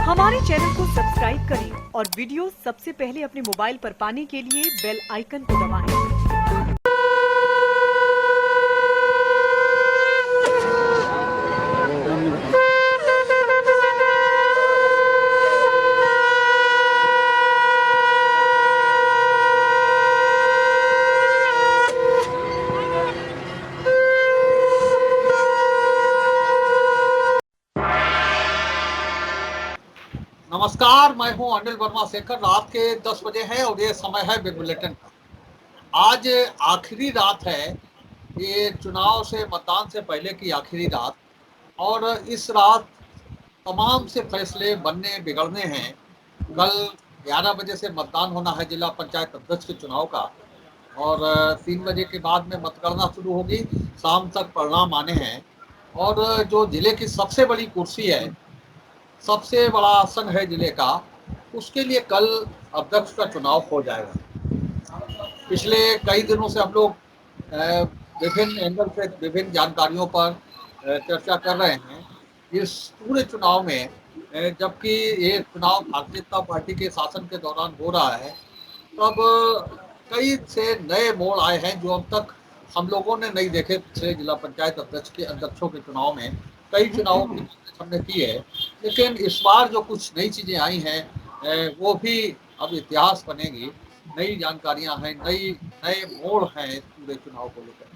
हमारे चैनल को सब्सक्राइब करें और वीडियो सबसे पहले अपने मोबाइल पर पाने के लिए बेल आइकन को दबाएं। नमस्कार, मैं हूं अनिल वर्मा शेखर। रात के 10 बजे हैं और ये समय है बिग बुलेटिन का। आज आखिरी रात है, ये चुनाव से मतदान से पहले की आखिरी रात, और इस रात तमाम से फैसले बनने बिगड़ने हैं। कल 11 बजे से मतदान होना है जिला पंचायत अध्यक्ष के चुनाव का, और 3 बजे के बाद में मतगणना शुरू होगी। शाम तक परिणाम आने हैं, और जो जिले की सबसे बड़ी कुर्सी है, सबसे बड़ा आसन है जिले का, उसके लिए कल अध्यक्ष का चुनाव हो जाएगा। पिछले कई दिनों से हम लोग विभिन्न एंगल से विभिन्न जानकारियों पर चर्चा कर रहे हैं। इस पूरे चुनाव में जबकि ये चुनाव भारतीय जनता पार्टी के शासन के दौरान हो रहा है, तब कई से नए मोड़ आए हैं जो अब तक हम लोगों ने नहीं देखे। पिछले जिला पंचायत अध्यक्षों के चुनाव में कई चुनावों की हमने की है, लेकिन इस बार जो कुछ नई चीज़ें आई हैं वो भी अब इतिहास बनेगी। नई जानकारियां हैं, नए मोड़ हैं इस पूरे चुनाव को लेकर।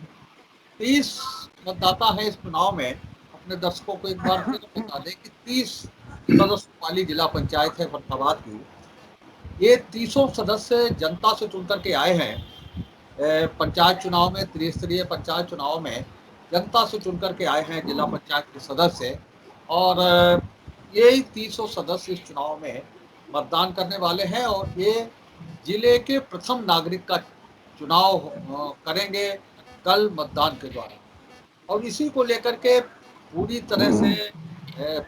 30 मतदाता हैं इस चुनाव में। अपने दर्शकों को एक बार फिर बता दें कि 30 सदस्यों वाली जिला पंचायत है फरीदाबाद की। ये 30 सदस्य जनता से चुन करके आए हैं। पंचायत चुनाव में, त्रिस्तरीय पंचायत चुनाव में जनता से चुन करके आए हैं जिला पंचायत के सदस्य, और यही 30 सदस्य इस चुनाव में मतदान करने वाले हैं, और ये जिले के प्रथम नागरिक का चुनाव करेंगे कल मतदान के द्वारा। और इसी को लेकर के पूरी तरह से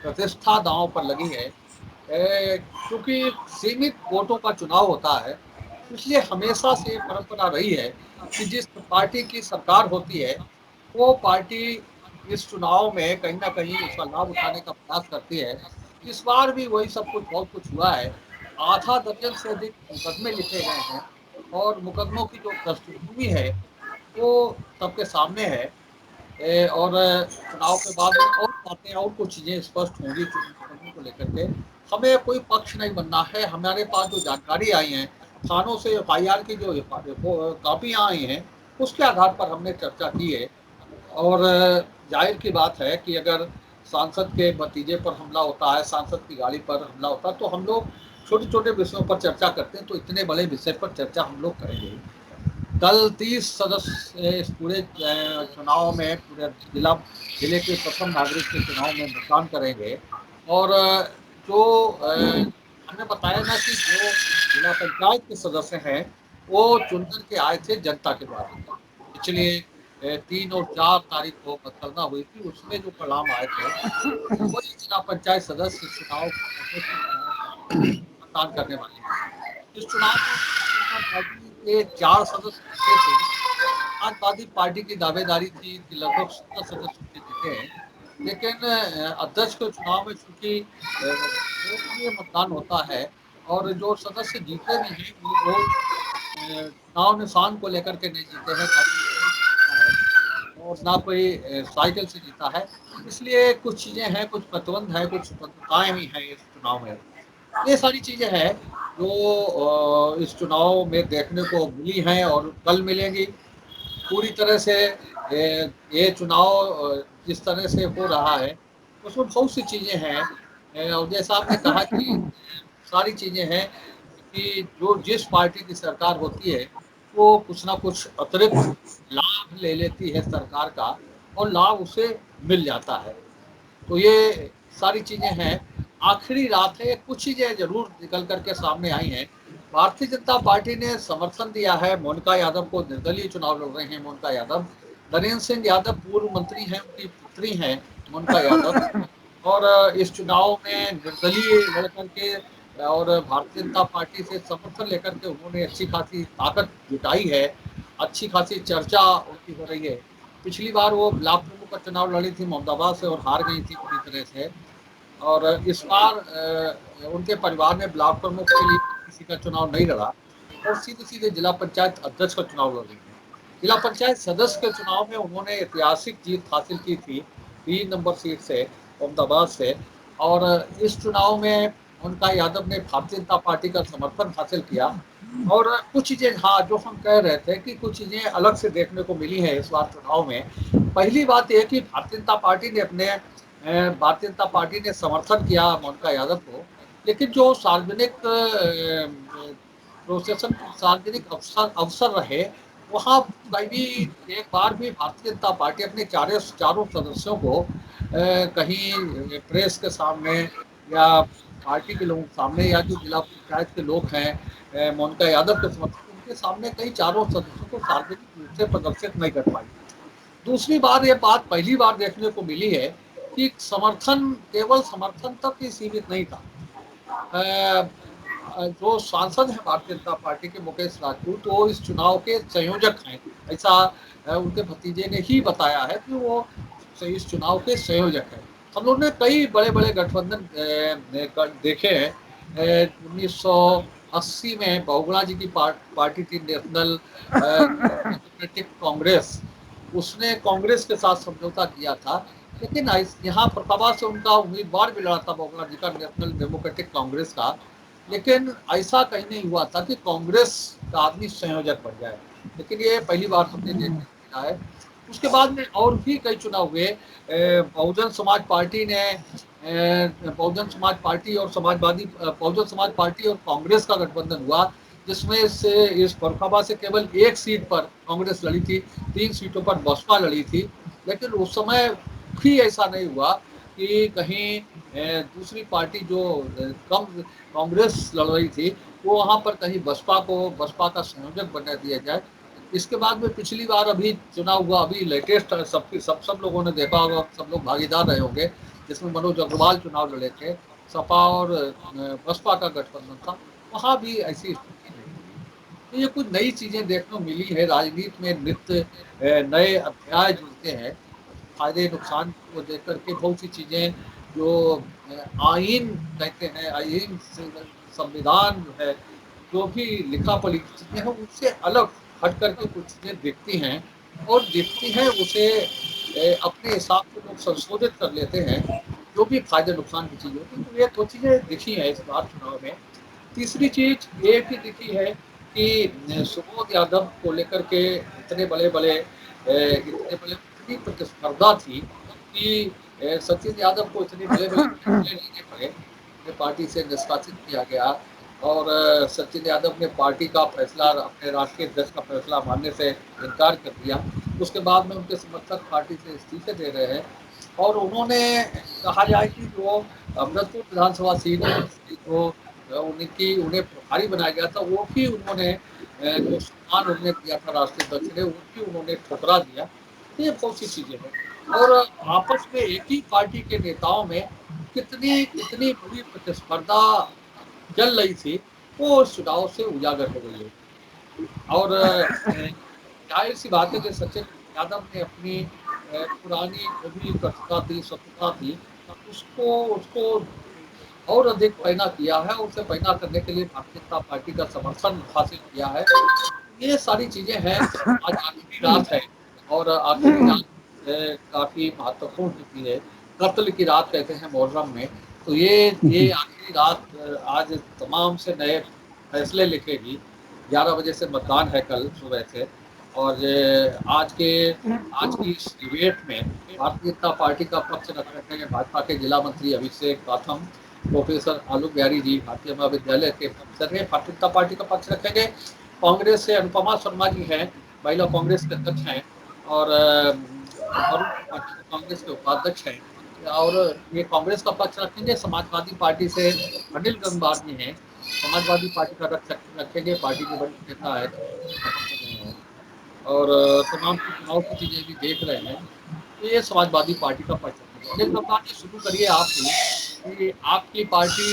प्रतिष्ठा दांव पर लगी है। क्योंकि सीमित वोटों का चुनाव होता है, इसलिए हमेशा से परंपरा रही है कि जिस पार्टी की सरकार होती है वो पार्टी इस चुनाव में कहीं ना कहीं उसका लाभ उठाने का प्रयास करती है। इस बार भी वही सब कुछ बहुत कुछ हुआ है। आधा दर्जन से अधिक मुकदमे लिखे गए हैं, और मुकदमों की जो पृष्ठभूमि है वो सबके सामने है। और चुनाव के बाद और बातें और कुछ चीज़ें स्पष्ट होंगी मुकदमों को लेकर के। हमें कोई पक्ष नहीं बनना है। हमारे पास जो जानकारी आई है थानों से, एफआईआर की जो कापियाँ आई हैं, उसके आधार पर हमने चर्चा की है। और जाहिर की बात है कि अगर सांसद के भतीजे पर हमला होता है, सांसद की गाड़ी पर हमला होता है, तो हम लोग छोटे छोटे विषयों पर चर्चा करते हैं, तो इतने बड़े विषय पर चर्चा हम लोग करेंगे। कल 30 सदस्य इस पूरे चुनाव में, पूरे जिले के प्रथम नागरिक के चुनाव में मतदान करेंगे। और जो हमने बताया ना कि जो जिला पंचायत के सदस्य हैं वो चुनकर के आए थे जनता के द्वारा। पिछले 3 और 4 तारीख को मतगणना हुई थी, उसमें जो परिणाम आए थे वही जिला पंचायत सदस्य चुनाव मतदान करने वाले हैं। इस चुनाव में पार्टी के 4 सदस्य जीते थे। समाजवादी पार्टी की दावेदारी थी कि लगभग 17 सदस्य जीते हैं, लेकिन अध्यक्ष के चुनाव में चूंकि गोपनीय मतदान होता है, और जो सदस्य जीते भी हैं वो चुनाव निशान को लेकर के नहीं जीते हैं, और ना कोई साइकिल से जीता है। इसलिए कुछ चीज़ें हैं, कुछ प्रतिबंध है, कुछ स्वतंत्रताएं भी हैं इस चुनाव में। ये सारी चीज़ें हैं जो इस चुनाव में देखने को मिली हैं और कल मिलेंगी। पूरी तरह से ये चुनाव जिस तरह से हो रहा है उसमें बहुत सी चीज़ें हैं। और जैसा आपने कहा कि सारी चीज़ें हैं कि जो जिस पार्टी की सरकार होती है वो कुछ ना कुछ अतिरिक्त लाभ ले लेती है सरकार का, और लाभ उसे मिल जाता है। तो ये सारी चीज़ें हैं। आखिरी रात है, कुछ चीज़ें ज़रूर निकल कर के सामने आई हैं। भारतीय जनता पार्टी ने समर्थन दिया है मोनिका यादव को। निर्दलीय चुनाव लड़ रहे हैं मोनिका यादव। नरेंद्र सिंह यादव पूर्व मंत्री हैं, उनकी पुत्री हैं मोनिका यादव, और इस चुनाव में निर्दलीय लड़ करके और भारतीय जनता पार्टी से समर्थन लेकर के उन्होंने अच्छी खासी ताकत जुटाई है। अच्छी खासी चर्चा उनकी हो रही है। पिछली बार वो ब्लॉक प्रमुख का चुनाव लड़ी थी मोहम्मदाबाद से और हार गई थी पूरी तरह से। और इस बार उनके परिवार ने ब्लॉक प्रमुख के लिए किसी का चुनाव नहीं लड़ा और सीधे सीधे जिला पंचायत अध्यक्ष का चुनाव लड़ रही है। जिला पंचायत सदस्य के चुनाव में उन्होंने ऐतिहासिक जीत हासिल की थी 3 नंबर सीट से अहमदाबाद से, और इस चुनाव में उनका यादव ने भारतीय जनता पार्टी का समर्थन हासिल किया। और कुछ चीजें, हाँ, जो हम कह रहे थे कि कुछ चीजें अलग से देखने को मिली है इस बार चुनाव में। पहली बात यह कि भारतीय जनता पार्टी ने समर्थन किया मोनिका यादव को, लेकिन जो सार्वजनिक प्रोसेशन सार्वजनिक अवसर रहे, वहाँ कभी एक बार भी भारतीय जनता पार्टी अपने चारों सदस्यों को कहीं प्रेस के सामने या पार्टी के लोगों के सामने या जो जिला पंचायत के लोग हैं मोनिका यादव के समर्थक, उनके सामने कई चारों सदस्यों को सार्वजनिक रूप से प्रदर्शित नहीं कर पाई। दूसरी बार ये बात पहली बार देखने को मिली है कि समर्थन केवल समर्थन तक ही सीमित नहीं था। जो सांसद हैं भारतीय जनता पार्टी के मुकेश राजपूत, वो इस चुनाव के संयोजक हैं, ऐसा उनके भतीजे ने ही बताया है कि वो इस चुनाव के संयोजक हैं। हम लोग ने कई बड़े बड़े गठबंधन देखे हैं। 1980 में बहुगुणा जी की पार्टी थी नेशनल डेमोक्रेटिक कांग्रेस, उसने कांग्रेस के साथ समझौता किया था, लेकिन यहाँ फरखाबाद से उनका उम्मीदवार भी लड़ा था बहुगुणा जी का नेशनल डेमोक्रेटिक कांग्रेस का, लेकिन ऐसा कहीं नहीं हुआ था कि कांग्रेस का आदमी संयोजक बन जाए। लेकिन ये पहली बार हमने देखने को मिला है। उसके बाद में और भी कई चुनाव हुए। बहुजन समाज पार्टी ने बहुजन समाज पार्टी और बहुजन समाज पार्टी और कांग्रेस का गठबंधन हुआ, जिसमें से इस फर्रुखाबाद से केवल एक सीट पर कांग्रेस लड़ी थी, 3 सीटों पर बसपा लड़ी थी। लेकिन उस समय भी ऐसा नहीं हुआ कि कहीं दूसरी पार्टी जो कम कांग्रेस लड़ रही थी, वो वहाँ पर कहीं बसपा का संयोजक बना दिया जाए। इसके बाद में पिछली बार अभी चुनाव हुआ, अभी लेटेस्ट सब लोगों ने देखा होगा, सब लोग भागीदार रहे होंगे, जिसमें मनोज अग्रवाल चुनाव लड़े थे, सपा और बसपा का गठबंधन था, वहाँ भी ऐसी स्थिति रही। तो ये कुछ नई चीजें देखने को मिली है। राजनीति में नित्य नए अध्याय जुड़ते हैं, फायदे नुकसान को देख के बहुत सी चीजें जो आइन कहते हैं, आइन संविधान जो है, जो भी लिखा पढ़ी चीजें हैं, उससे अलग हट करके कुछ चीजें दिखती हैं, और दिखती हैं उसे अपने हिसाब से लोग संशोधित कर लेते हैं, जो भी फायदे नुकसान की चीज होती है। तो ये दो चीजें दिखी हैं इस बार चुनाव में। तीसरी चीज ये भी दिखी है कि सुबोध यादव को लेकर के इतनी प्रतिस्पर्धा थी कि सचिन यादव को इतने बड़े बड़े फैसले लेने पड़े, उन्हें पार्टी से निष्कासित किया गया, और सचिन यादव ने पार्टी का फैसला, अपने राष्ट्रीय अध्यक्ष का फैसला मानने से इनकार कर दिया। उसके बाद में उनके समर्थक पार्टी से इस्तीफे दे रहे हैं, और उन्होंने, कहा जाए कि जो अमृतपुर विधानसभा सीट जो उन्हें प्रभारी बनाया गया था, वो भी उन्होंने जो सम्मान उन्हें दिया था राष्ट्रीय अध्यक्ष ने, वो भी उन्होंने ठुकरा दिया। तो ये बहुत सी चीजें हैं, और आपस में एक ही पार्टी के नेताओं में कितनी कितनी बड़ी प्रतिस्पर्धा चल रही थी, वो इस चुनाव से उजागर हो गई है। और जाहिर सी बात है कि सचिन यादव ने अपनी पुरानी जो भी कटुता थी, शत्रुता थी, उसको उसको और अधिक पैना किया है, उसे पैना करने के लिए भारतीय जनता पार्टी का समर्थन हासिल किया है। ये सारी चीजें हैं। आज आखिरी रात है, और आखिरी रात काफी महत्वपूर्ण होती है, कत्ल की रात कहते हैं मुहर्रम में। तो ये आखिरी रात आज तमाम से नए फैसले लिखेगी। 11 बजे से मतदान है कल सुबह से, और आज की इस डिबेट में भारतीय जनता पार्टी का पक्ष रख रखे हैं भाजपा के जिला मंत्री अभिषेक बाथम, प्रोफेसर आलोक बिहारी जी भारतीय महाविद्यालय के प्रोफेसर हैं, भारतीय जनता पार्टी का पक्ष रखेंगे। कांग्रेस से अनुपमा शर्मा जी हैं, महिला कांग्रेस के अध्यक्ष हैं, और वरुण त्रिपाठी कांग्रेस के उपाध्यक्ष हैं, और ये कांग्रेस का पक्ष रखेंगे। समाजवादी पार्टी से अनिल गंगवार जी हैं, समाजवादी पार्टी का रखेंगे, पार्टी के वरिष्ठ नेता है, और तमाम चुनाव की चीजें भी देख रहे हैं। तो ये समाजवादी पार्टी का पक्ष रखेंगे। अनिल गंगवार जी, शुरू करिए आप ही कि आपकी पार्टी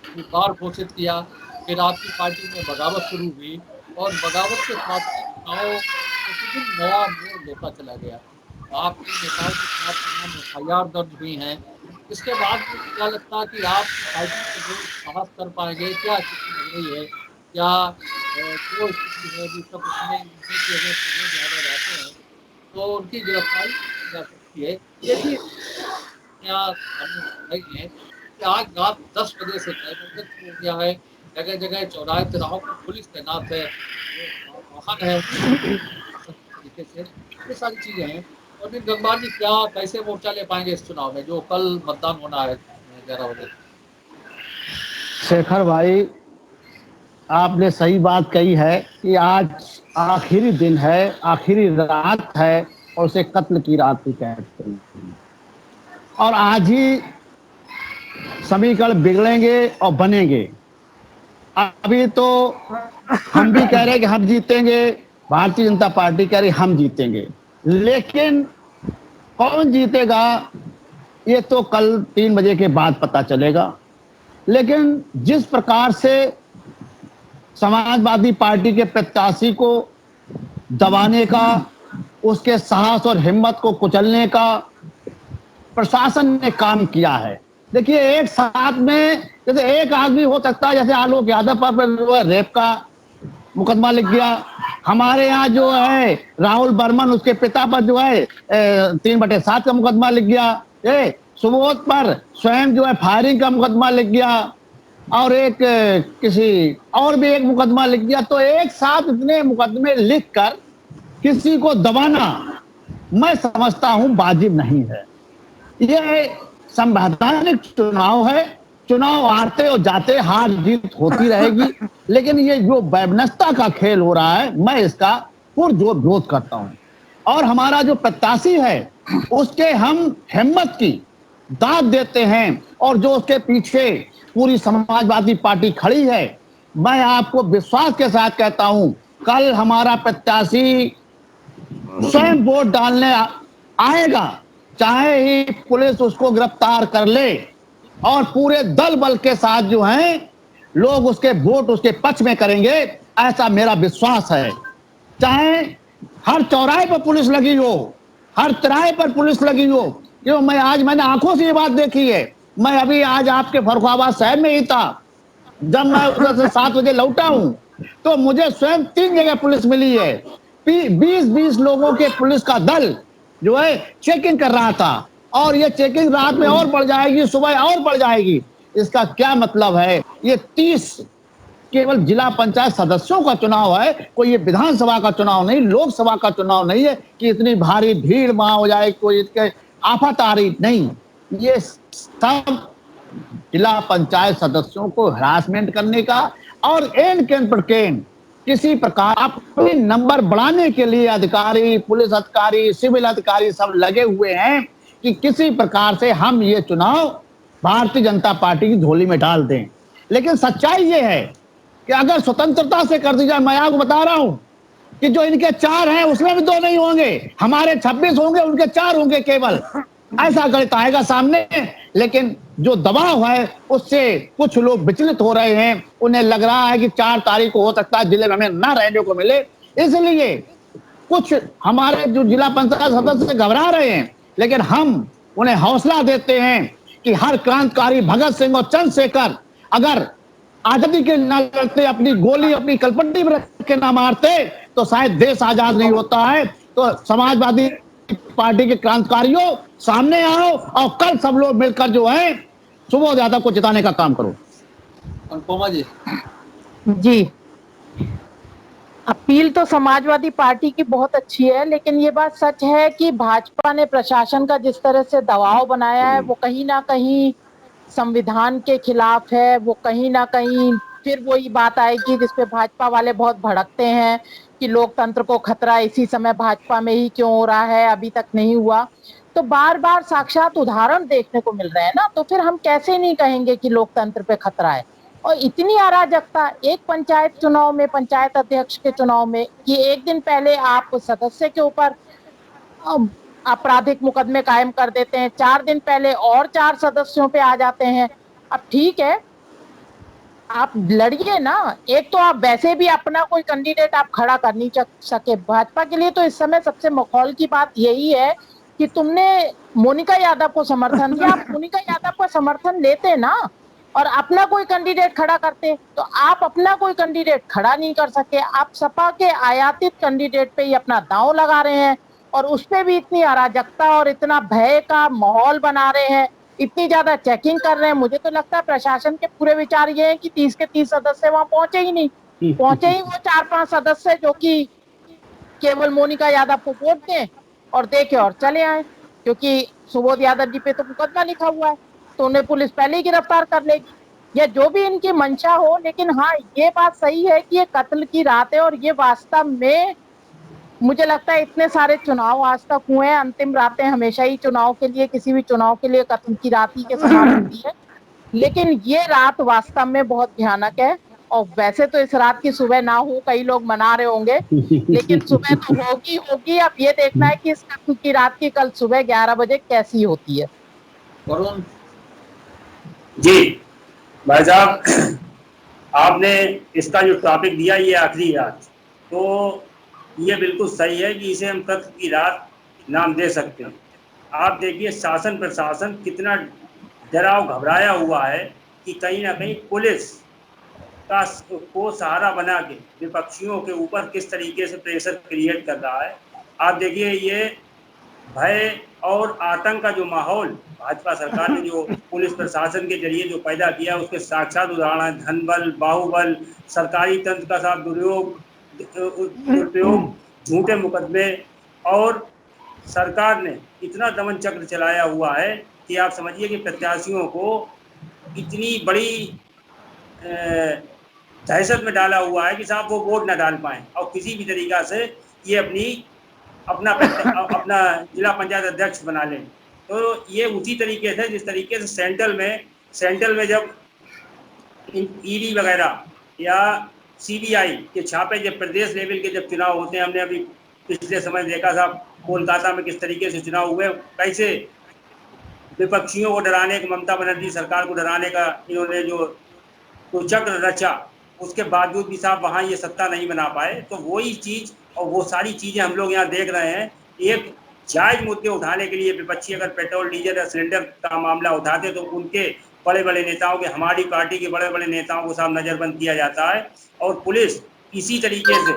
उम्मीदवार घोषित किया, फिर आपकी पार्टी में बगावत शुरू हुई, और बगावत के साथ ही चुनाव प्रतिदिन नया मोड़ लेता चला गया। आपके नेताओं के खिलाफ तमाम एफआईआर दर्ज हुई हैं, इसके बाद भी क्या लगता है कि आप पार्टी को जो साहस कर पाएंगे, क्या स्थिति लग रही है? क्या जो स्थिति है अभी तक उसमें इनसे कि अगर तेजस्वी यादव आते हैं तो उनकी गिरफ्तारी की जा सकती है। ये भी यहाँ सामने आई है कि आज रात 10 बजे से नए बंधन शुरू हो गया है। जगह जगह चौराहे तिराहों पर पुलिस तैनात है, वो वाहन है तरीके से, ये सारी चीजें हैं। और फिर गंगवार जी क्या कैसे मोर्चा ले पाएंगे इस चुनाव में जो कल मतदान होना है 11 बजे? शेखर भाई, आपने सही बात कही है कि आज आखिरी दिन है, आखिरी रात है और उसे कत्ल की रात भी कहते हैं। और आज ही समीकरण बिगड़ेंगे और बनेंगे। अभी तो हम भी कह रहे हैं कि हम जीतेंगे, भारतीय जनता पार्टी कह रही हम जीतेंगे, लेकिन कौन जीतेगा ये तो कल 3 बजे के बाद पता चलेगा। लेकिन जिस प्रकार से समाजवादी पार्टी के प्रत्याशी को दबाने का, उसके साहस और हिम्मत को कुचलने का प्रशासन ने काम किया है। देखिए, एक साथ में जैसे एक आदमी हो सकता है, जैसे आलोक यादव पर रेप का मुकदमा लिख गया, हमारे यहाँ जो है राहुल बर्मन उसके पिता पर जो है 3/7 का मुकदमा लिख गया, सुबोध पर स्वयं जो है फायरिंग का मुकदमा लिख गया, और एक किसी और भी एक मुकदमा लिख दिया। तो एक साथ इतने मुकदमे लिखकर किसी को दबाना मैं समझता हूं वाजिब नहीं है। ये संवैधानिक चुनाव है, चुनाव आते और जाते हार जीत होती रहेगी, लेकिन ये जो वैमनस्यता का खेल हो रहा है, मैं इसका पुरजोर विरोध करता हूं। और हमारा जो प्रत्याशी है उसके हम हिम्मत की दाद देते हैं, और जो उसके पीछे पूरी समाजवादी पार्टी खड़ी है, मैं आपको विश्वास के साथ कहता हूं कल हमारा प्रत्याशी स्वयं वोट डालने आएगा, चाहे ही पुलिस उसको गिरफ्तार कर ले, और पूरे दल बल के साथ जो हैं लोग उसके वोट उसके पक्ष में करेंगे, ऐसा मेरा विश्वास है। चाहे हर चौराहे पर पुलिस लगी हो, हर तिराहे पर पुलिस लगी हो, क्यों मैंने आंखों से ये बात देखी है। मैं अभी आज आपके फर्रुखाबाद शहर में ही था, जब मैं उधर से 7 बजे लौटा हूं तो मुझे स्वयं 3 जगह पुलिस मिली है। 20-20 लोगों के पुलिस का दल जो है चेकिंग कर रहा था, और ये चेकिंग रात में और बढ़ जाएगी, सुबह और बढ़ जाएगी। इसका क्या मतलब है? ये 30 केवल जिला पंचायत सदस्यों का चुनाव है, कोई ये विधानसभा का चुनाव नहीं, लोकसभा का चुनाव नहीं है कि इतनी भारी भीड़ वहां हो जाए, कोई इसके आफत आ रही नहीं। ये सब जिला पंचायत सदस्यों को हरासमेंट करने का, और एन केन पर केन किसी प्रकार अपने नंबर बढ़ाने के लिए अधिकारी, पुलिस अधिकारी, सिविल अधिकारी सब लगे हुए हैं कि किसी प्रकार से हम ये चुनाव भारतीय जनता पार्टी की झोली में डाल दें। लेकिन सच्चाई ये है कि अगर स्वतंत्रता से कर दी जाए, मैं आपको बता रहा हूं कि जो इनके 4 हैं उसमें भी 2 नहीं होंगे, हमारे 26 होंगे, उनके 4 होंगे केवल, ऐसा गणित आएगा सामने। लेकिन जो दबाव है उससे कुछ लोग विचलित हो रहे हैं, उन्हें लग रहा है कि 4 तारीख को हो सकता है जिले में हमें ना रहने को मिले, इसलिए कुछ हमारे जो जिला पंचायत सदस्य घबरा रहे हैं। लेकिन हम उन्हें हौसला देते हैं कि हर क्रांतिकारी भगत सिंह और चंद्रशेखर अगर आजादी के ना लड़ते, अपनी गोली अपनी कलपट्टी में रख के ना मारते, तो शायद देश आजाद नहीं होता है। तो समाजवादी पार्टी के क्रांतिकारियों सामने आओ, और कल सब लोग मिलकर जो है सुबोध यादव को जिताने का काम करो। अनुपमा जी। जी, अपील तो समाजवादी पार्टी की बहुत अच्छी है, लेकिन ये बात सच है कि भाजपा ने प्रशासन का जिस तरह से दबाव बनाया है वो कहीं ना कहीं संविधान के खिलाफ है। वो कहीं ना कहीं फिर वही बात आएगी जिसपे भाजपा वाले बहुत भड़कते हैं कि लोकतंत्र को खतरा इसी समय भाजपा में ही क्यों हो रहा है, अभी तक नहीं हुआ। तो बार बार साक्षात उदाहरण देखने को मिल रहे हैं ना, तो फिर हम कैसे नहीं कहेंगे कि लोकतंत्र पे खतरा है। और इतनी अराजकता एक पंचायत चुनाव में, पंचायत अध्यक्ष के चुनाव में, कि एक दिन पहले आप सदस्य के ऊपर आपराधिक मुकदमे कायम कर देते हैं, 4 दिन पहले और 4 सदस्यों पे आ जाते हैं। अब ठीक है, आप लड़िए ना, एक तो आप वैसे भी अपना कोई कैंडिडेट आप खड़ा कर नहीं सके। भाजपा के लिए तो इस समय सबसे मखौल की बात यही है कि तुमने मोनिका यादव को समर्थन दिया, आप मोनिका यादव को समर्थन लेते ना और अपना कोई कैंडिडेट खड़ा करते, तो आप अपना कोई कैंडिडेट खड़ा नहीं कर सके। आप सपा के आयातित कैंडिडेट पे ही अपना दांव लगा रहे हैं और उस पे भी इतनी अराजकता और इतना भय का माहौल बना रहे हैं, इतनी ज्यादा चेकिंग कर रहे हैं। मुझे तो लगता है प्रशासन के पूरे विचार ये हैं कि 30 के 30 सदस्य वहां पहुंचे ही नहीं, पहुंचे ही वो 4-5 सदस्य जो कि केवल मोनिका यादव को वोट दें और देके और चले आए, क्योंकि सुबोध यादव जी पे तो मुकदमा लिखा हुआ है, तो उन्हें पुलिस पहले ही गिरफ्तार कर लेगी, या जो भी इनकी मंशा हो। लेकिन हाँ, ये बात सही है कि ये कत्ल की रात है और ये वास्तव में मुझे लगता है इतने सारे चुनाव आज तक हुए हैं, अंतिम रातें हमेशा ही चुनाव के लिए, किसी भी चुनाव के लिए कत्ल की रात ही के समान होती है, लेकिन ये रात वास्तव में बहुत भयानक है। और वैसे तो इस रात की सुबह ना हो, कई लोग मना रहे होंगे, लेकिन सुबह तो होगी होगी। अब ये देखना है कि इस कत्ल की रात की कल सुबह 11 बजे कैसी होती है। वरुण जी भाई साहब, आपने इसका जो टॉपिक दिया ये आखिरी रात, तो ये बिल्कुल सही है कि इसे हम कत्ल की रात नाम दे सकते हैं। आप देखिए शासन प्रशासन कितना डराव घबराया हुआ है कि कहीं ना कहीं पुलिस को सहारा बना के विपक्षियों के ऊपर किस तरीके से प्रेशर क्रिएट कर रहा है। आप देखिए ये भय और आतंक का जो माहौल भाजपा सरकार ने जो पुलिस प्रशासन के जरिए जो पैदा किया, उसके साक्षात उदाहरण है धन बल, बाहुबल, सरकारी तंत्र का साथ दुरुपयोग, झूठे मुकदमे, और सरकार ने इतना दमन चक्र चलाया हुआ है कि आप समझिए कि प्रत्याशियों को इतनी बड़ी दहशत में डाला हुआ है कि साहब वो वोट न डाल पाएं और किसी भी तरीका से ये अपना जिला पंचायत अध्यक्ष बना लें। तो ये उसी तरीके से जिस तरीके से सेंट्रल में जब ईडी वगैरह या सीबीआई के छापे जब प्रदेश लेवल के जब चुनाव होते हैं, हमने अभी पिछले समय देखा था कोलकाता में किस तरीके से चुनाव हुए, कैसे विपक्षियों को डराने का, ममता बनर्जी सरकार को डराने का इन्होंने जो चक्र रचा, उसके बावजूद भी साहब वहाँ ये सत्ता नहीं बना पाए। तो वही चीज़ और वो सारी चीज़ें हम लोग यहाँ देख रहे हैं। एक जायज़ मुद्दे उठाने के लिए विपक्षी अगर पेट्रोल डीजल या सिलेंडर का मामला उठाते तो उनके बड़े बड़े नेताओं के, हमारी पार्टी के बड़े बड़े नेताओं को साहब नज़रबंद किया जाता है। और पुलिस इसी तरीके से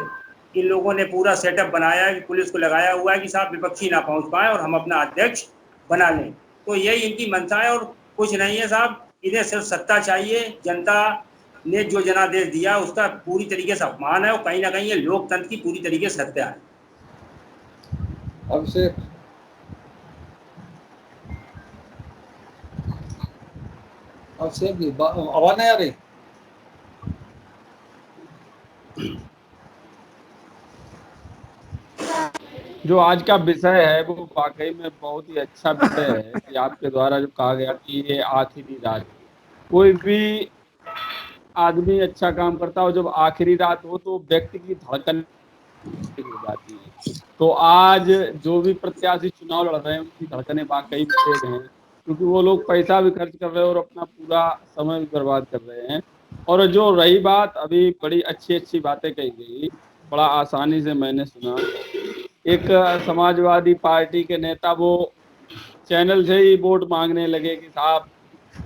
इन लोगों ने पूरा सेटअप बनाया है कि पुलिस को लगाया हुआ है कि साहब विपक्षी ना पहुँच पाए और हम अपना अध्यक्ष बना लें। तो यही इनकी मंशा है और कुछ नहीं है साहब। इन्हें सिर्फ सत्ता चाहिए। जनता ने जो जनादेश दिया उसका पूरी तरीके से अपमान है और कहीं ना कहीं ये लोकतंत्र की पूरी तरीके से हत्या है। अभिषेक जी आवाज नहीं आ रही। जो आज का विषय है वो वाकई में बहुत ही अच्छा विषय है कि आपके द्वारा जो कहा गया कि ये आखिरी रात, कोई भी आदमी अच्छा काम करता हो, जब आखिरी रात हो तो व्यक्ति की धड़कन हो जाती है। तो आज जो भी प्रत्याशी चुनाव लड़ रहे हैं उनकी धड़कनें वाकई में तेज हैं, क्योंकि वो लोग पैसा भी खर्च कर रहे हैं और अपना पूरा समय भी बर्बाद कर रहे हैं। और जो रही बात, अभी बड़ी अच्छी बातें कही गई, बड़ा आसानी से मैंने सुना। एक समाजवादी पार्टी के नेता वो चैनल से ही वोट मांगने लगे कि साहब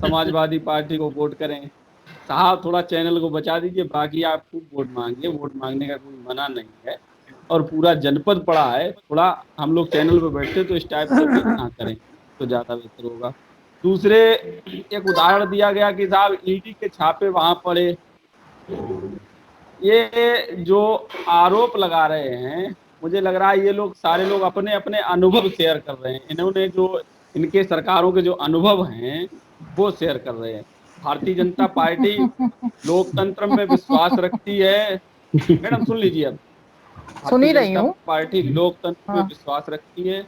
समाजवादी पार्टी को वोट करें। साहब थोड़ा चैनल को बचा दीजिए, बाकी आप खूब वोट मांगिए, वोट मांगने का कोई मना नहीं है। और पूरा जनपद पड़ा है, थोड़ा हम लोग चैनल पर बैठे तो इस टाइप से ना करें तो ज़्यादा बेहतर होगा। दूसरे एक उदाहरण दिया गया कि साहब ईडी के छापे वहाँ पड़े। ये जो आरोप लगा रहे हैं, मुझे लग रहा है ये लोग सारे लोग अपने अपने अनुभव शेयर कर रहे हैं। इन्होंने जो इनके सरकारों के जो अनुभव हैं वो शेयर कर रहे हैं। भारतीय जनता पार्टी लोकतंत्र में विश्वास रखती है। मैडम सुन लीजिए, अब सुन ही रही हूँ। पार्टी लोकतंत्र में विश्वास रखती है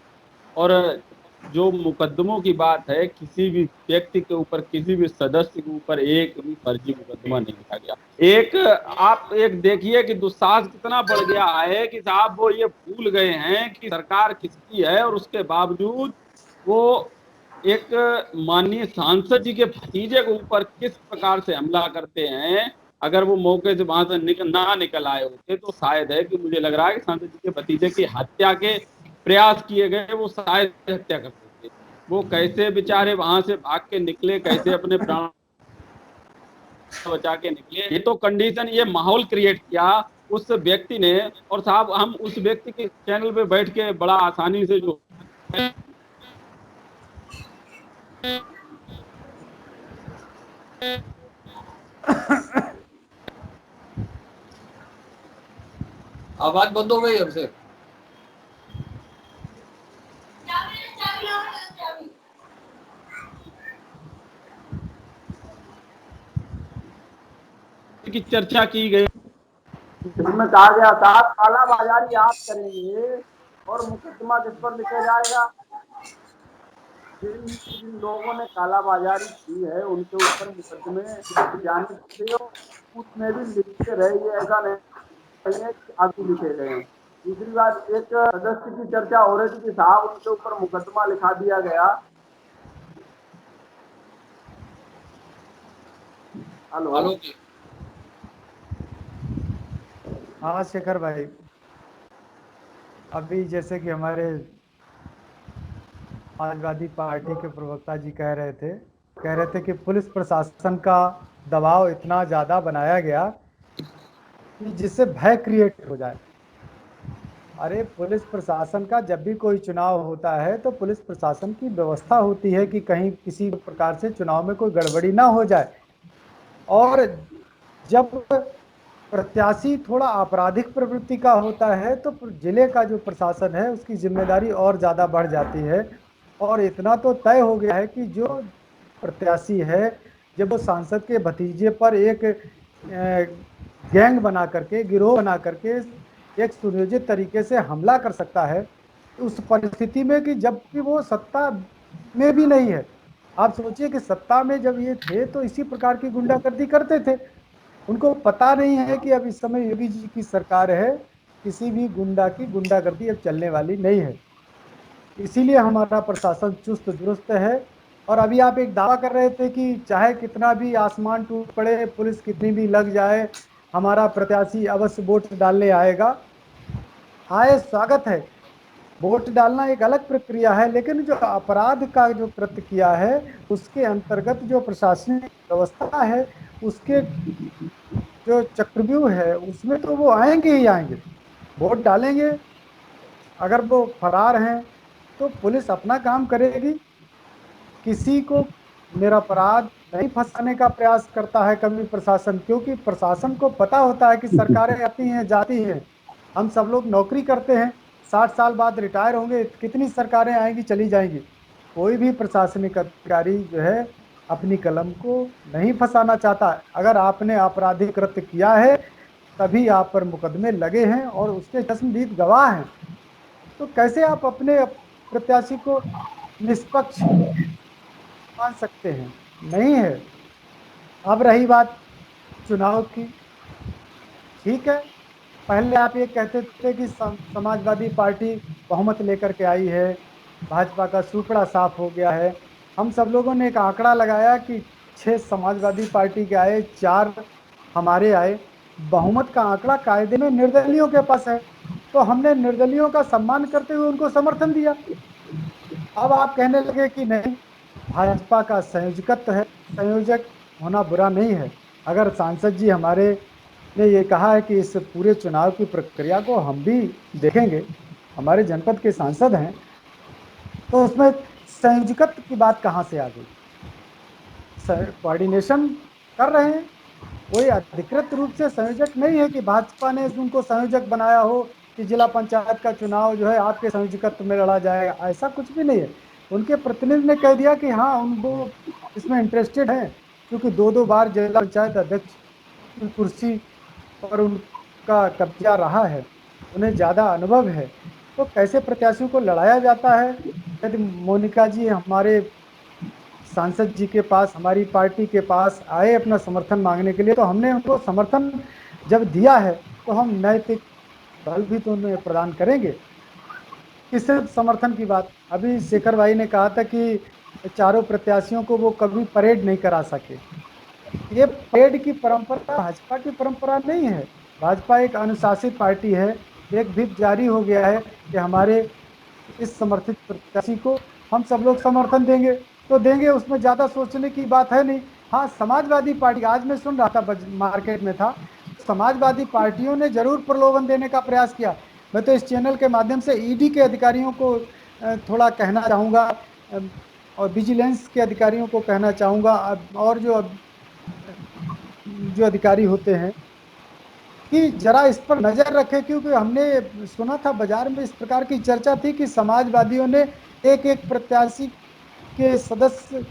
और जो मुकदमों की बात है, किसी भी व्यक्ति के ऊपर, किसी भी सदस्य के ऊपर एक भी फर्जी मुकदमा नहीं लिखा गया। आप देखिए कि दुस्साहस कितना बढ़ गया है कि साहब वो ये भूल गए हैं कि सरकार किसकी है और उसके बावजूद वो एक माननीय सांसद जी के भतीजे के ऊपर किस प्रकार से हमला करते हैं। अगर वो मौके से वहां से निकल आए होते तो शायद है कि मुझे लग रहा है कि सांसद जी के भतीजे की हत्या के प्रयास किए गए वो शायद हत्या कर सकते। वो कैसे बेचारे वहां से भाग के निकले, कैसे अपने प्राण बचा के निकले, ये तो कंडीशन, ये माहौल क्रिएट किया उस व्यक्ति ने। और साहब हम उस व्यक्ति के चैनल पे बैठ के बड़ा आसानी से जो आवाज बंद हो गई हमसे। की चर्चा की गई, इसमें कहा गया था काला बाजारी आप करेंगे और मुकदमा जिस पर लिखा जाएगा। जिन लोगों ने काला बाजारी की है उनके ऊपर मुकदमे जाने चाहिए, उसमें भी लिखते रहे, ऐसा नहीं है कि आगे लिखे गए हैं। दूसरी बात, एक सदस्य की चर्चा हो रही थी कि साहब उनके ऊपर मुकदमा लिखा दिया गया। हेलो। हाँ शेखर भाई, अभी जैसे कि हमारे समाजवादी पार्टी के प्रवक्ता जी कह रहे थे कि पुलिस प्रशासन का दबाव इतना ज़्यादा बनाया गया कि जिससे भय क्रिएट हो जाए। अरे पुलिस प्रशासन का जब भी कोई चुनाव होता है तो पुलिस प्रशासन की व्यवस्था होती है कि कहीं किसी प्रकार से चुनाव में कोई गड़बड़ी ना हो जाए। और जब प्रत्याशी थोड़ा आपराधिक प्रवृत्ति का होता है तो जिले का जो प्रशासन है उसकी जिम्मेदारी और ज़्यादा बढ़ जाती है। और इतना तो तय हो गया है कि जो प्रत्याशी है जब वो सांसद के भतीजे पर एक गैंग बना करके, गिरोह बना करके एक सुनियोजित तरीके से हमला कर सकता है, उस परिस्थिति में कि जबकि वो सत्ता में भी नहीं है। आप सोचिए कि सत्ता में जब ये थे तो इसी प्रकार की गुंडागर्दी करते थे। उनको पता नहीं है कि अब इस समय योगी जी की सरकार है, किसी भी गुंडा की गुंडागर्दी अब चलने वाली नहीं है। इसीलिए हमारा प्रशासन चुस्त दुरुस्त है। और अभी आप एक दावा कर रहे थे कि चाहे कितना भी आसमान टूट पड़े, पुलिस कितनी भी लग जाए, हमारा प्रत्याशी अवश्य वोट डालने आएगा। आए, स्वागत है। वोट डालना एक अलग प्रक्रिया है, लेकिन जो अपराध का जो कृत्य किया है उसके अंतर्गत जो प्रशासनिक व्यवस्था है उसके जो चक्रव्यूह है उसमें तो वो आएंगे ही आएंगे, वोट डालेंगे। अगर वो फरार हैं तो पुलिस अपना काम करेगी। किसी को निरपराध नहीं फंसाने का प्रयास करता है कभी प्रशासन, क्योंकि प्रशासन को पता होता है कि सरकारें आती हैं जाती हैं, हम सब लोग नौकरी करते हैं, 60 साल बाद रिटायर होंगे, कितनी सरकारें आएंगी चली जाएंगी। कोई भी प्रशासनिक अधिकारी जो है अपनी कलम को नहीं फंसाना चाहता। अगर आपने आपराधिक कृत्य किया है तभी आप पर मुकदमे लगे हैं और उसके चश्मदीद गवाह हैं, तो कैसे आप अपने प्रत्याशी को निष्पक्ष मान सकते हैं? नहीं है। अब रही बात चुनाव की, ठीक है, पहले आप ये कहते थे कि समाजवादी पार्टी बहुमत लेकर के आई है, भाजपा का सुपड़ा साफ हो गया है। हम सब लोगों ने एक आंकड़ा लगाया कि 6 समाजवादी पार्टी के आए, 4 हमारे आए, बहुमत का आंकड़ा कायदे में निर्दलियों के पास है, तो हमने निर्दलियों का सम्मान करते हुए उनको समर्थन दिया। अब आप कहने लगे कि नहीं, भाजपा का संयोजकत्व है, संयोजक होना बुरा नहीं है। अगर सांसद जी हमारे ने ये कहा है कि इस पूरे चुनाव की प्रक्रिया को हम भी देखेंगे, हमारे जनपद के सांसद हैं, तो उसमें संयोजकत्व की बात कहाँ से आ गई? कोऑर्डिनेशन कर रहे हैं, कोई अधिकृत रूप से संयोजक नहीं है कि भाजपा ने उनको संयोजक बनाया हो कि जिला पंचायत का चुनाव जो है आपके संयोजकत्व में लड़ा जाएगा, ऐसा कुछ भी नहीं है। उनके प्रतिनिधि ने कह दिया कि हाँ उनको इसमें इंटरेस्टेड हैं, क्योंकि 2 बार जिला पंचायत अध्यक्ष की कुर्सी पर उनका कब्जा रहा है, उन्हें ज़्यादा अनुभव है। तो कैसे प्रत्याशियों को लड़ाया जाता है? यदि मोनिका जी हमारे सांसद जी के पास, हमारी पार्टी के पास आए अपना समर्थन मांगने के लिए, तो हमने उनको समर्थन जब दिया है तो हम नैतिक बल भी तो उन्हें प्रदान करेंगे। किससे समर्थन की बात? अभी शेखर भाई ने कहा था कि चारों प्रत्याशियों को वो कभी परेड नहीं करा सके। ये परेड की परंपरा भाजपा की परंपरा नहीं है। भाजपा एक अनुशासित पार्टी है। एक व्हिप जारी हो गया है कि हमारे इस समर्थित प्रत्याशी को हम सब लोग समर्थन देंगे तो देंगे, उसमें ज़्यादा सोचने की बात है नहीं। हाँ, समाजवादी पार्टी, आज मैं सुन रहा था, मार्केट में था, समाजवादी पार्टियों ने जरूर प्रलोभन देने का प्रयास किया। मैं तो इस चैनल के माध्यम से ईडी के अधिकारियों को थोड़ा कहना चाहूँगा और विजिलेंस के अधिकारियों को कहना चाहूँगा और जो अधिकारी होते हैं कि जरा इस पर नज़र रखें, क्योंकि हमने सुना था बाजार में इस प्रकार की चर्चा थी कि समाजवादियों ने एक एक प्रत्याशी के सदस्य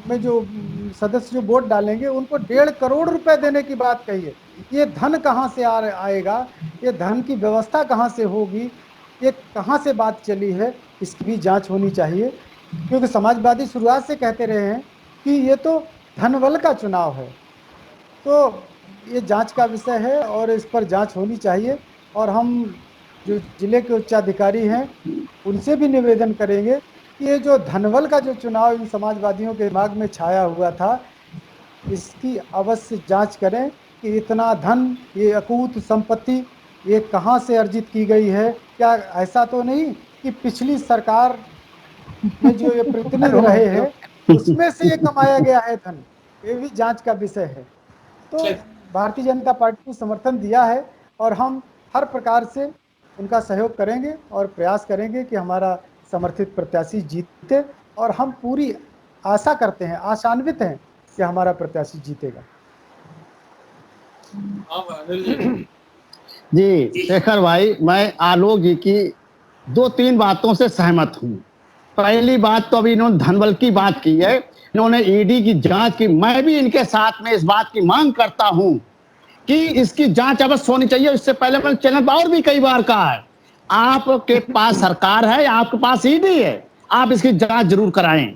में जो वोट डालेंगे उनको 1.5 करोड़ रुपए देने की बात कही है। ये धन कहाँ से आएगा, ये धन की व्यवस्था कहाँ से होगी, ये कहाँ से बात चली है, इसकी भी जांच होनी चाहिए। क्योंकि समाजवादी शुरुआत से कहते रहे हैं कि ये तो धनबल का चुनाव है, तो ये जांच का विषय है और इस पर जांच होनी चाहिए। और हम जो जिले के उच्चाधिकारी हैं उनसे भी निवेदन करेंगे कि ये जो धनबल का जो चुनाव इन समाजवादियों के दिमाग में छाया हुआ था, इसकी अवश्य जांच करें कि इतना धन, ये अकूत संपत्ति, ये कहाँ से अर्जित की गई है। क्या ऐसा तो नहीं कि पिछली सरकार में जो ये प्रतिनिधि रहे हैं उसमें से ये कमाया गया है धन? ये भी जांच का विषय है। तो भारतीय जनता पार्टी को समर्थन दिया है और हम हर प्रकार से उनका सहयोग करेंगे और प्रयास करेंगे कि हमारा समर्थित प्रत्याशी जीते, और हम पूरी आशा करते हैं, आशान्वित हैं कि हमारा प्रत्याशी जीतेगा। जी शेखर भाई, मैं आलोक जी की 2-3 बातों से सहमत हूँ। पहली बात तो अभी इन्होंने धनबल की बात की है, इन्होंने ईडी की जांच की। मैं भी इनके साथ में इस बात की मांग करता हूं कि इसकी जांच अवश्य होनी चाहिए। इससे पहले मैंने चैनल पर और भी कई बार कहा है, आपके पास सरकार है, आपके पास ईडी है, आप इसकी जांच जरूर कराएं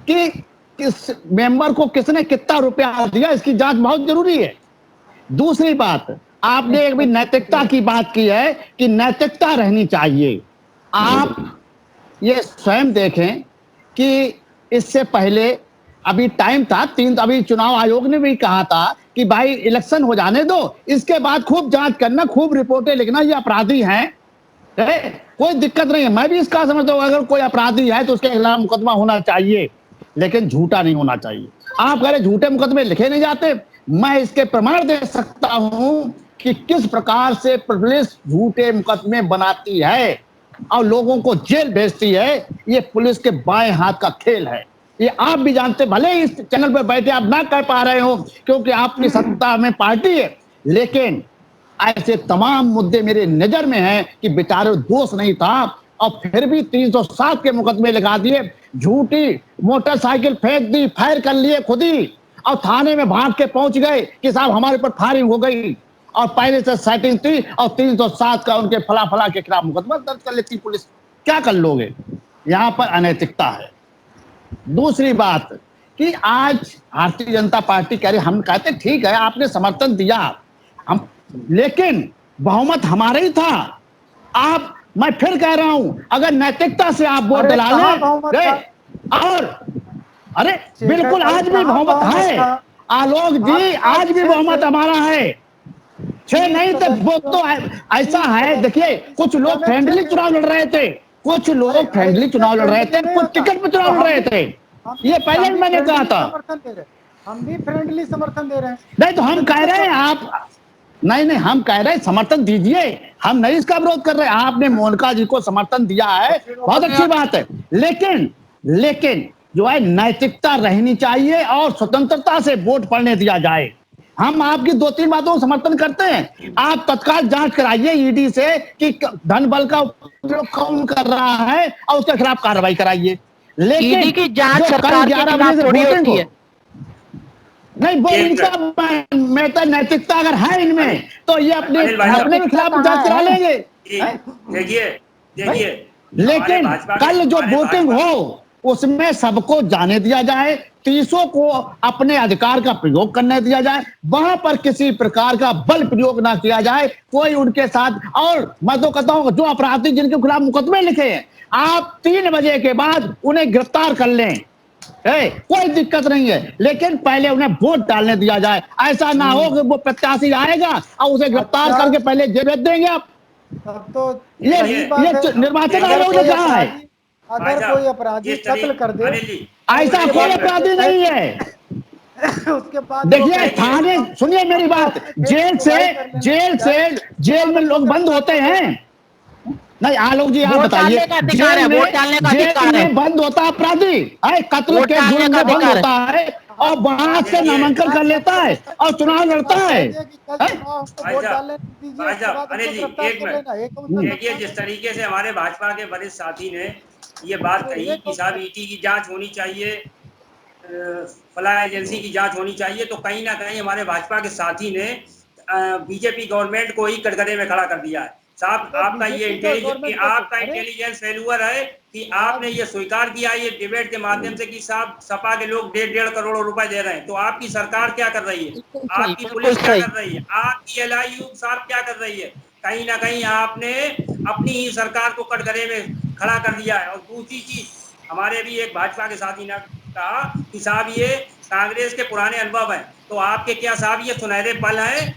कि किस मेंबर को किसने कितना रुपया दिया, इसकी जांच बहुत जरूरी है। दूसरी बात, आपने एक भी नैतिकता की बात की है कि नैतिकता रहनी चाहिए। आप ये स्वयं देखें कि इससे पहले अभी टाइम था अभी चुनाव आयोग ने भी कहा था कि भाई इलेक्शन हो जाने दो, इसके बाद खूब जांच करना, खूब रिपोर्टें लिखना, ये अपराधी हैं, कोई दिक्कत नहीं है। मैं भी इसका समझता हूँ, अगर कोई अपराधी है तो उसके खिलाफ मुकदमा होना चाहिए, लेकिन झूठा नहीं होना चाहिए। आप कह रहे झूठे मुकदमे लिखे नहीं जाते, मैं इसके प्रमाण दे सकता हूं कि किस प्रकार से पुलिस झूठे मुकदमे बनाती है और लोगों को जेल भेजती है। ये पुलिस के बाएं हाथ का खेल है, ये आप भी जानते। भले इस चैनल पर बैठे आप ना कह पा रहे हो क्योंकि आपकी सत्ता में पार्टी है, लेकिन ऐसे तमाम मुद्दे मेरे नजर में हैं कि बेचारे दोष नहीं था और फिर भी 307 के मुकदमे लगा दिए, झूठी मोटरसाइकिल फेंक दी, फायर कर लिए खुद ही, और थाने में भाग के पहुंच गए कि साहब हमारे ऊपर फायरिंग हो गई, और पहले से सेटिंग थी और 307 का उनके फला फला के खिलाफ मुकदमा दर्ज कर लेती पुलिस। क्या कर लोगे? यहां पर अनैतिकता है। दूसरी बात कि आज भारतीय जनता पार्टी कह रही, हम कहते ठीक है आपने समर्थन दिया, हम, लेकिन बहुमत हमारा ही था। आप, मैं फिर कह रहा हूं, अगर नैतिकता से आप वोट दिला लें, और अरे बिल्कुल आज भी बहुमत है आलोक जी, आज भी बहुमत हमारा है। छह नहीं तो वो तो ऐसा है, देखिए कुछ लोग फ्रेंडली चुनाव लड़ रहे थे, कुछ लोग फ्रेंडली चुनाव लड़ रहे थे, कुछ टिकट पे चुनाव लड़ रहे थे, ये पहले भी मैंने कहा था। हम भी फ्रेंडली समर्थन दे रहे हैं। नहीं तो हम कह रहे हैं आप, नहीं हम कह रहे हैं समर्थन दीजिए, हम नहीं इसका विरोध कर रहे हैं। आपने मोनिका जी को समर्थन दिया है, बहुत अच्छी बात है, लेकिन जो है नैतिकता रहनी चाहिए और स्वतंत्रता से वोट पड़ने दिया जाए। हम आपकी 2-3 बातों को समर्थन करते हैं। आप तत्काल जांच कराइए ईडी से कि धन बल का उपयोग कौन कर रहा है और उसके खिलाफ कार्रवाई कराइए। लेकिन ईडी की जांच सरकार के खिलाफ थोड़ी होती है। नहीं, वो इनका मेहता नैतिकता अगर है इनमें तो ये अपने खिलाफ जांच करा लेंगे। देखिए लेकिन कल जो वोटिंग हो उसमें सबको जाने दिया जाए, 30 को अपने अधिकार का प्रयोग करने दिया जाए, वहां पर किसी प्रकार का बल प्रयोग ना किया जाए कोई उनके साथ। और मैं तो कहता हूं जो अपराधी जिनके खिलाफ मुकदमे लिखे हैं, आप 3 बजे के बाद उन्हें गिरफ्तार कर लें, कोई दिक्कत नहीं है, लेकिन पहले उन्हें वोट डालने दिया जाए। ऐसा ना हो कि वो प्रत्याशी आएगा और उसे गिरफ्तार करके पहले जेल भेज देंगे आप। तब तो ये सही बात है। निर्वाचन अगर आयोग ने कोई कहा है, अपराधी अगर कोई अपराधी कत्ल कर दे अनिल जी, तो ऐसा उसके कोई बाद अपराधी नहीं है। उसके बाद वो देखिए कहते हैं थाने, कि सुनिए मेरी हम तो बात, अपने खेत की बुवाई कर लेना जेल में लोग बंद होते हैं। नहीं आलोक जी आप वोट बताइए, डालने का अधिकार है, वोट डालने का अधिकार है, जेल में बंद होता है अपराधी, कत्ल वोट के डालने जुर्म का में बंद अधिकार है। होता है और वहां से नामांकन कर लेता है और चुनाव लड़ता है। जज साहब हमको भाई वोट साहब, डालने दीजिए, भाई उसके साहब, बाद अनिल हमको जी, गिरफ्तार एक कर लेना, ये कौन सा मिनट देखिए, करना जिस है? तरीके से हमारे भाजपा के वरिष्ठ साथी ने ये बात तो कही ये कि कौन साहब सा ईटी की जांच होनी चाहिए, फला एजेंसी की जांच होनी चाहिए, तो कहीं ना कहीं हमारे भाजपा के साथी ने बीजेपी गवर्नमेंट को ही कटघरे में खड़ा कर दिया है। साहब तो आपका ये बीजेपी गवर्नमेंट को आपका अरे इंटेलिजेंस फेल्यूअर है कि आपने ये स्वीकार किया ये डिबेट के माध्यम से कि साहब सपा के लोग 1.5 करोड़ रुपए दे रहे हैं, तो आपकी सरकार क्या कर रही है, बिल्कुल सही, आपकी बिल्कुल पुलिस क्या सही। कर रही है, आपकी एलआईयू साहब क्या कर रही है? कहीं ना कहीं आपने अपनी ही सरकार को कटघरे में खड़ा कर दिया है। और दूसरी चीज, हमारे भी एक भाजपा के साथी ने कहा कि साहब ये कांग्रेस के पुराने अनुभव हैं, तो आपके क्या साहब ये सुनहरे पल हैं,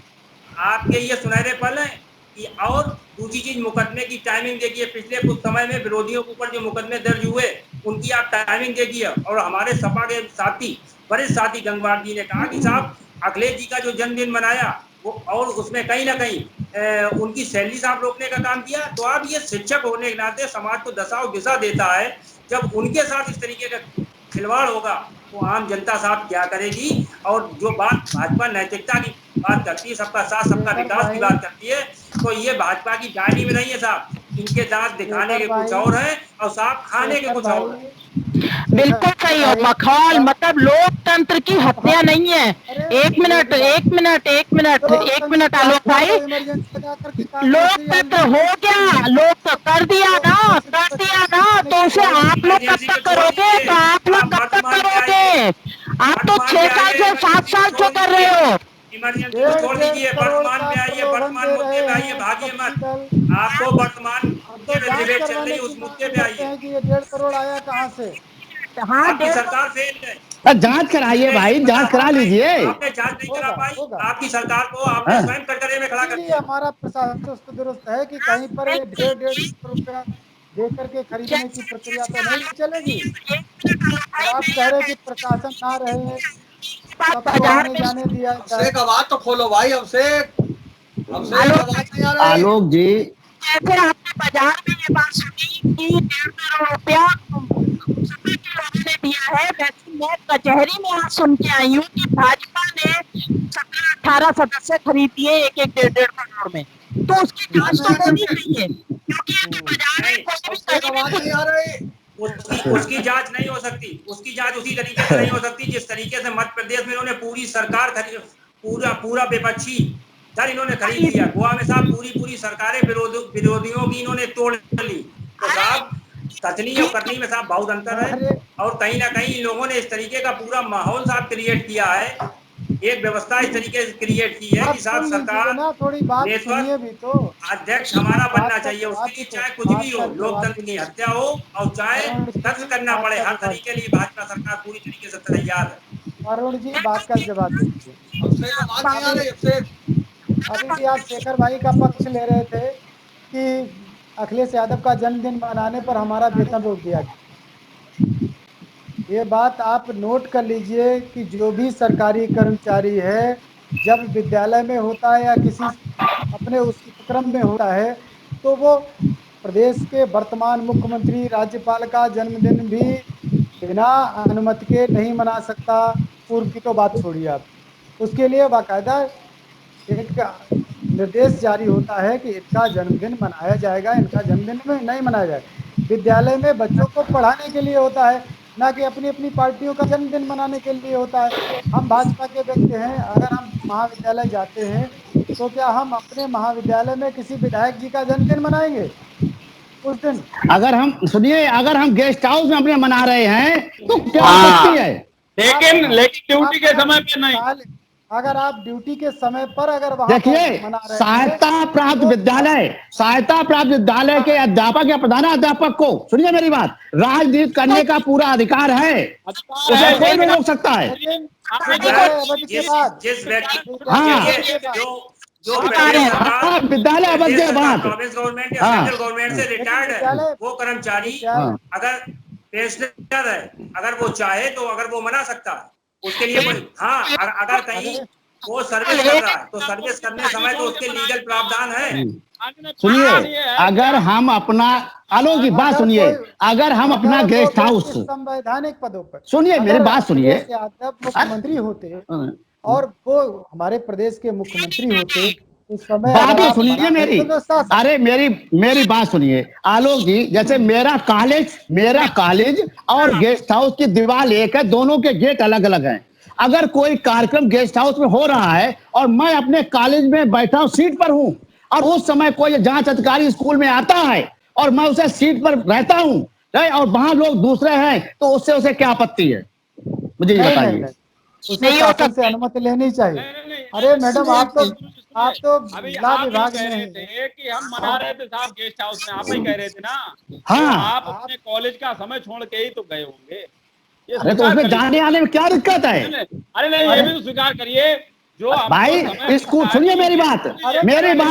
आपके ये सुनहरे पल हैं कि? और दूसरी चीज, मुकदमे की टाइमिंग देखिए, पिछले कुछ समय में विरोधियों के ऊपर जो मुकदमे दर्ज हुए उनकी आप टाइमिंग देखिए। और हमारे सपा के साथी, वरिष्ठ साथी गंगवार जी ने कहा कि साहब अखिलेश जी का जो जन्मदिन मनाया वो, और उसमें कहीं ना कहीं उनकी सैलरी साहब रोकने का काम किया। तो आप ये शिक्षक होने के नाते समाज को दशा और दिशा देता है, जब उनके साथ इस तरीके का खिलवाड़ होगा तो आम जनता साहब क्या करेगी? और जो बात भाजपा नैतिकता की बात करती है, सबका साथ सबका शेखर विकास की भाई, बात करती है, तो ये भाजपा की डायरी में नहीं है साहब। इनके दांत दिखाने शेखर के कुछ भाई, और हैं और साहब खाने के शेखर कुछ भाई, और हैं। बिल्कुल शेखर सही। और भाई, मखौल मतलब लोकतंत्र की हत्या नहीं है। अरे एक मिनट, एक बात, एक मिनट, एक मिनट, एक लोकतंत्र मिनट की आलोक हत्या भाई। तो इमरजेंसी लगा करके कांग्रेस ने लोकतंत्र ऑलरेडी हो कर दी गया, है। लोग तो कर दिया ना, लोकतंत्र कर की दिया बचाने ना, बचाने तो की उसे लड़ाई आप लोग कब इमरजेंसी को तक छोड़ करोगे? दीजिए, तो आप लोग आप कब तक वर्तमान में आइए, करोगे? आप तो वर्तमान 6 में साल आइए, से, 7 इमरजेंसी को साल से छोड़ कर रहे दीजिए, हो। इमरजेंसी को छोड़ 1.5 दीजिए, करोड़ वर्तमान का में आइए, प्रलोभन वर्तमान दे मुद्दे रहे पे आइए, हैं भागिए विपक्षी मत। दल। आपको वर्तमान अब मुद्दे तो पे जांच डिबेट चल रही करवाने है, की उस मांग मुद्दे पे करते आइए। हैं कि ये 1.5 करोड़ आया कहाँ से। हाँ, आपकी 1.5 सरकार फेल है, जांच कराइए इसलिए ये भाई, बता जांच करा पा रहे हैं। लीजिए। आपने जांच नहीं करा होगा पाई, होगा, आपकी सरकार को आपने हाँ? स्वयं कटघरे में खड़ा कर इसीलिए दिया। हमारा प्रशासन चुस्त दुरुस्त है कि कहीं पर ये 1.5 करोड़ रुपया दे करके खरीदने की जैसे प्रक्रिया जैसे तो नहीं चलेगी। एक मिनट आलोक और भाई, आप कह रहे हैं कि प्रशासन ना रहे, बात सबको बाजार आने में, जाने दिया हमसे जाए। एक आवाज तो खोलो भाई, हमसे हमसे एक आलोक आवाज नहीं आ रही। आलोक जी, जैसे आपने बाजार में ये बात सुनी कि 1.5 करोड़ रुपया सपा के लोगों ने दिया है, वैसे मैं कचहरी में आज सुन के आई हूँ कि भाजपा ने 17-18 सदस्य खरीद दिए, एक एक 1.5 करोड़ में। तो उसकी जांच तो होनी चाहिए, क्योंकि अभी बाजार में नहीं, कोई भी हमसे एक कहीं भी आवाज नहीं कुछ। आ रही। उसकी जांच नहीं हो सकती, उसकी जांच उसी तरीके से नहीं हो सकती जिस तरीके से मध्य प्रदेश में इन्होंने पूरी सरकार पूरा पूरा विपक्षी दल इन्होंने खरीद लिया। गोवा में साहब पूरी पूरी सरकारें विरोधियों की इन्होंने तोड़ ली। तो साहब कथनी और करनी में साहब बहुत अंतर है। अरे और कहीं ना कहीं इन लोगों ने इस तरीके का पूरा माहौल साहब क्रिएट किया है, एक व्यवस्था इस तरीके से क्रिएट की है आप कि साहब सुन लीजिए सरकार ना, थोड़ी बात नेतृत्व सुनिए भी तो। अध्यक्ष हमारा बनना बात का चाहिए, उसके जवाब भी लिए तो, चाहे कुछ बात भी का हो, जवाब भी लोकतंत्र की दो हत्या हो और चाहे अरुण कत्ल जी, करना बात पड़े, का हर जवाब तरीके लिए भाजपा सरकार पूरी तरीके से तैयार है। अरुण जी, बात का जवाब दे दीजिए। हमसे एक आवाज नहीं आ अभी रही हमसे। अभी भी आप शेखर भाई का पक्ष ले रहे थे कि अखिलेश यादव का जन्मदिन मनाने पर हमारा वेतन रोक दिया गया। ये बात आप नोट कर लीजिए कि जो भी सरकारी कर्मचारी है, जब विद्यालय में होता है या किसी अपने उस उपक्रम में होता है, तो वो प्रदेश के वर्तमान मुख्यमंत्री राज्यपाल का जन्मदिन भी बिना अनुमति के नहीं मना सकता। पूर्व की तो बात छोड़िए आप, उसके लिए बाकायदा एक निर्देश जारी होता है कि इनका जन्मदिन मनाया जाएगा, इनका जन्मदिन में नहीं मनाया जाएगा। विद्यालय में बच्चों को पढ़ाने के लिए होता है, ना कि अपनी अपनी पार्टियों का जन्मदिन मनाने के लिए होता है। हम भाजपा के व्यक्ति हैं, अगर हम महाविद्यालय जाते हैं तो क्या हम अपने महाविद्यालय में किसी विधायक जी का जन्मदिन मनाएंगे उस दिन? अगर हम सुनिए, अगर हम गेस्ट हाउस में अपने मना रहे हैं तो क्या आपत्ति हाँ, है? लेकिन ड्यूटी के अगर समय पे नहीं। अगर आप ड्यूटी के समय पर अगर वहां पर देखिए, मना रहे हैं सहायता प्राप्त विद्यालय के अध्यापक या प्रधानाध्यापक को, सुनिए मेरी बात, राजनीति करने का पूरा अधिकार है, अधिकार उसे है, कोई नहीं लेकिन रोक सकता है। लेकिन अगर सुबह अवधि के जिस बाद जिस व्यक्ति सुबह हाँ। अवधि देखिए के बाद जो जो विद्यालय अवध के बाद प्रोविंस गवर्नमेंट या सेंट्रल गवर्नमेंट से रिटायर्ड है, वो कर्मचारी अगर पेंशनर है, अगर वो चाहे तो अगर वो मना सकता है उसके लिए हाँ, अगर कहीं वो सर्विस कर रहा है तो सर्विस करने समय तो उसके लीगल प्रावधान है। सुनिए, अगर हम अपना आलोक जी बात सुनिए, अगर हम अपना गेस्ट हाउस संवैधानिक पदों पर सुनिए, मेरी बात सुनिए, यादव मुख्यमंत्री होते और वो हमारे प्रदेश के मुख्यमंत्री होते उस समय बात तो सुनिए मेरी, अरे मेरी बात सुनिए आलोक जी, जैसे मेरा कॉलेज और गेस्ट हाउस की दीवार एक है, दोनों के गेट अलग अलग हैं। अगर कोई कार्यक्रम गेस्ट हाउस में हो रहा है और मैं अपने कॉलेज में बैठा हूं, सीट पर हूं, और उस समय कोई जांच अधिकारी स्कूल में आता है और मैं उसे सीट पर रहता हूं और वहां लोग दूसरे हैं, तो उससे उसे क्या आपत्ति है? मुझे ये बताइए। उसे शासन से अनुमति लेनी चाहिए। अरे मैडम, आप तो ला विभाग में रहे थे कि हम मना रहे थे साहब गेस्ट हाउस में, आप ही कह रहे थे ना। हाँ, तो आप अपने कॉलेज का समय छोड़ के ही तो गए होंगे। अरे तो उसमें जाने आने में क्या दिक्कत है? अरे नहीं, ये भी तो स्वीकार करिए जो भाई स्कूल, सुनिए मेरी बात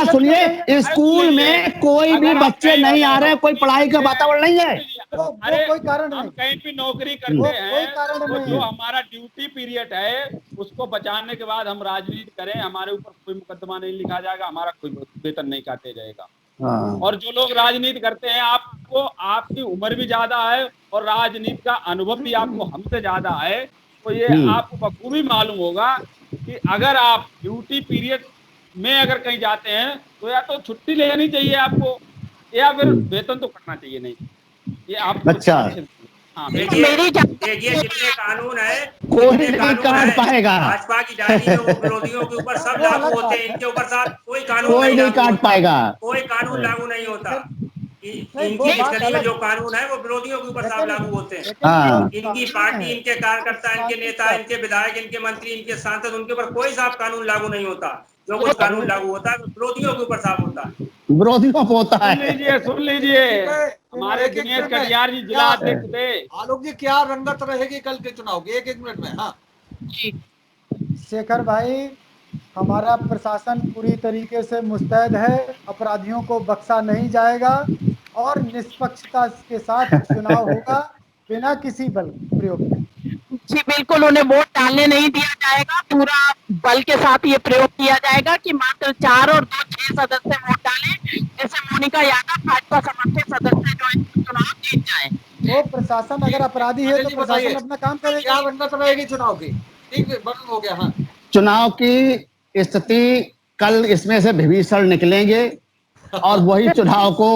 सुनिए, स्कूल में कोई भी बच्चे नहीं आ रहे, कोई पढ़ाई का वातावरण नहीं है। अरे कोई कारण हम नहीं, कहीं भी नौकरी करते हैं, कारण तो नहीं जो है। हमारा ड्यूटी पीरियड है उसको बचाने के बाद हम राजनीति करें, हमारे ऊपर कोई मुकदमा नहीं लिखा जाएगा, हमारा कोई वेतन नहीं काटे जाएगा। और जो लोग राजनीति करते हैं, आपको आपकी उम्र भी ज्यादा है और राजनीति का अनुभव भी आपको हमसे ज्यादा है, तो ये आपको बखूबी मालूम होगा कि अगर आप ड्यूटी पीरियड में अगर कहीं जाते हैं तो या तो छुट्टी लेनी चाहिए आपको, या फिर वेतन तो कटना चाहिए। नहीं, ये आप अच्छा, हाँ, देखिए जितने कानून है, कोई नहीं काट पाएगा। भाजपा की डायरी में वो विरोधियों के ऊपर सब लागू होते हैं, इनके ऊपर साथ कोई कानून कोई नहीं काट पाएगा, कोई कानून लागू नहीं होता। इनकी गली में जो कानून है वो विरोधियों के ऊपर सब लागू होते हैं। इनकी पार्टी, इनके कार्यकर्ता, इनके नेता, इनके विधायक, इनके मंत्री, इनके सांसद, उनके ऊपर कोई साफ कानून लागू नहीं होता। जो कुछ कानून लागू होता है वो विरोधियों के ऊपर साफ होता है, विरोधियों को होता है। सुन लीजिए, हमारे दिनेश कटियार जी जिला अध्यक्ष थे। आलोक जी, क्या रंगत रहेगी कल के चुनाव की? एक मिनट में। हाँ शेखर भाई, हमारा प्रशासन पूरी तरीके से मुस्तैद है, अपराधियों को बख्शा नहीं जाएगा और निष्पक्षता के साथ चुनाव होगा, बिना किसी बल प्रयोग के। जी बिल्कुल, उन्हें वोट डालने नहीं दिया जाएगा, पूरा बल के साथ ये प्रयोग किया जाएगा कि मात्र 4 और 2 6 सदस्य वोट डालें, जिससे मोनिका यादव भाजपा समर्थित सदस्य जो है चुनाव जीत जाए। वो प्रशासन अगर अपराधी है तो प्रशासन अपना काम करेगा। क्या रंगत रहेगी चुनाव की? ठीक, बटन हो गया। हाँ, चुनाव की स्थिति कल इसमें से विभीषण निकलेंगे और वही चुनाव को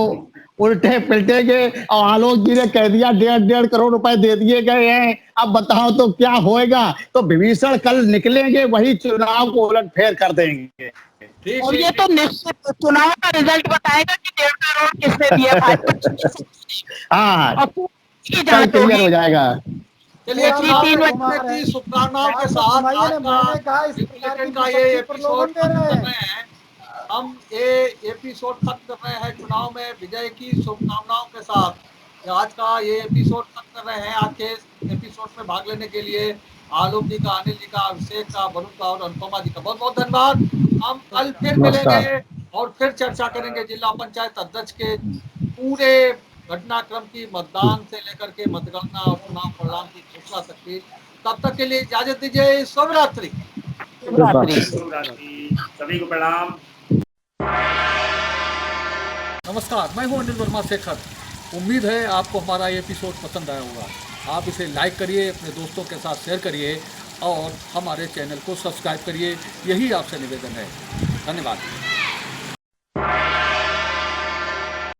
उल्टे पिलटेंगे। और आलोक जी ने कह दिया 1.5 करोड़ रुपए दे दिए गए हैं, अब बताओ तो क्या होएगा? तो विभीषण कल निकलेंगे, वही चुनाव को उलटफेर कर देंगे। और ये तो निश्चित चुनाव का रिजल्ट बताएगा कि 1.5 करोड़ किसने दिया भाजपा। हाँ, कल क्लियर हो जाएगा। चलिए, शुभकामनाओं के साथ ये एपिसोड खत्म कर रहे हैं। हम ये एपिसोड खत्म कर रहे हैं चुनाव में विजय की शुभकामनाओं के साथ। आज का ये एपिसोड खत्म कर रहे हैं। आज के एपिसोड में भाग लेने के लिए आलोक जी का, अनिल जी का, अभिषेक का, वरुण का और अनुपमा जी का बहुत बहुत धन्यवाद। हम कल फिर मिलेंगे और फिर चर्चा करेंगे जिला पंचायत अध्यक्ष के पूरे घटनाक्रम की, मतदान से लेकर के मतगणना और चुनाव परिणाम की घोषणा तक की। तब तक के लिए इजाजत दीजिए। शुभ रात्रि। सभी को प्रणाम। नमस्कार, मैं हूं अनिल वर्मा शेखर। उम्मीद है आपको हमारा ये एपिसोड पसंद आया होगा। आप इसे लाइक करिए, अपने दोस्तों के साथ शेयर करिए और हमारे चैनल को सब्सक्राइब करिए। यही आपसे निवेदन है। धन्यवाद।